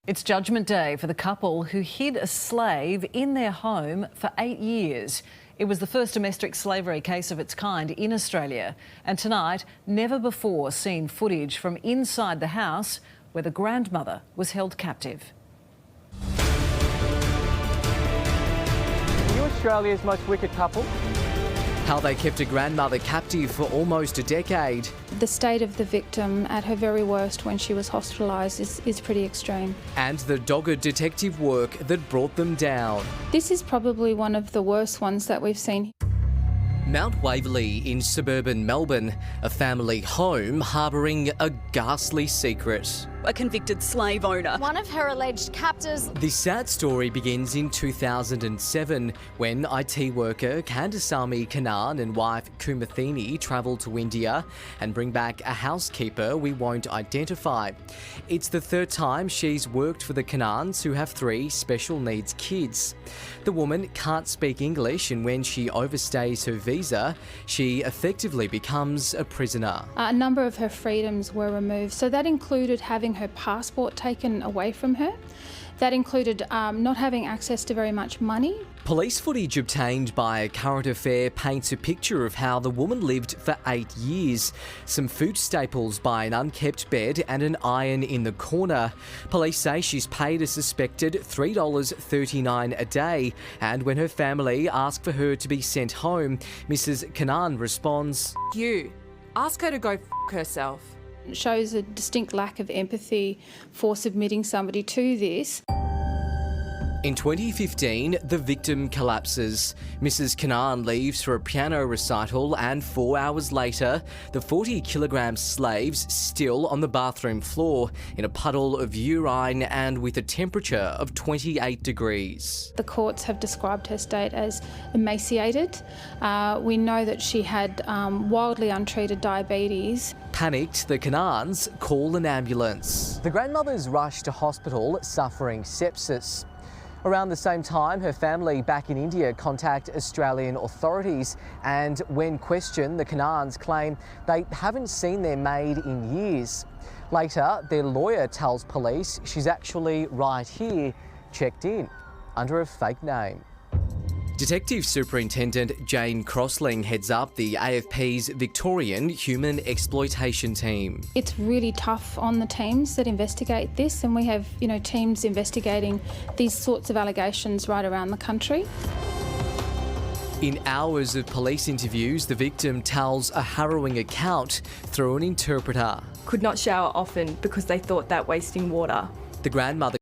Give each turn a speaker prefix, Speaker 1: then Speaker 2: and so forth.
Speaker 1: It's Judgment Day for the couple who hid a slave in their home for 8 years. It was the first domestic slavery case of its kind in Australia. And tonight, never before seen footage from inside the house where the grandmother was held captive.
Speaker 2: Are you Australia's most wicked couple?
Speaker 3: How they kept a grandmother captive for almost a decade.
Speaker 4: The state of the victim at her very worst when she was hospitalised is pretty extreme.
Speaker 3: And the dogged detective work that brought them down.
Speaker 4: This is probably one of the worst ones that we've seen.
Speaker 3: Mount Waverley in suburban Melbourne, a family home harbouring a ghastly secret.
Speaker 5: A convicted slave owner.
Speaker 6: One of her alleged captors.
Speaker 3: This sad story begins in 2007 when IT worker Kandasamy Kannan and wife Kumathini travelled to India and bring back a housekeeper we won't identify. It's the third time she's worked for the Kannans, who have 3 special needs kids. The woman can't speak English, and when she overstays her visa, she effectively becomes a prisoner.
Speaker 4: A number of her freedoms were removed, so that included having her passport taken away from her. That included not having access to very much money.
Speaker 3: Police footage obtained by A Current Affair paints a picture of how the woman lived for 8 years. Some food staples by an unkept bed and an iron in the corner. Police say she's paid a suspected $3.39 a day, and when her family ask for her to be sent home, Mrs. Kannan responds,
Speaker 7: "You, ask her to go f*** herself."
Speaker 4: It shows a distinct lack of empathy for submitting somebody to this.
Speaker 3: In 2015, the victim collapses. Mrs. Kannan leaves for a piano recital, and 4 hours later, the 40-kilogram slave's still on the bathroom floor in a puddle of urine and with a temperature of 28 degrees.
Speaker 4: The courts have described her state as emaciated. We know that she had wildly untreated diabetes.
Speaker 3: Panicked, the Kannans call an ambulance. The grandmother's rushed to hospital suffering sepsis. Around the same time, her family back in India contact Australian authorities, and when questioned, the Kannans claim they haven't seen their maid in years. Later, their lawyer tells police she's actually right here, checked in, under a fake name. Detective Superintendent Jane Crossling heads up the AFP's Victorian Human Exploitation Team.
Speaker 4: It's really tough on the teams that investigate this, and we have, teams investigating these sorts of allegations right around the country.
Speaker 3: In hours of police interviews, the victim tells a harrowing account through an interpreter.
Speaker 7: Could not shower often because they thought that wasting water.
Speaker 3: The grandmother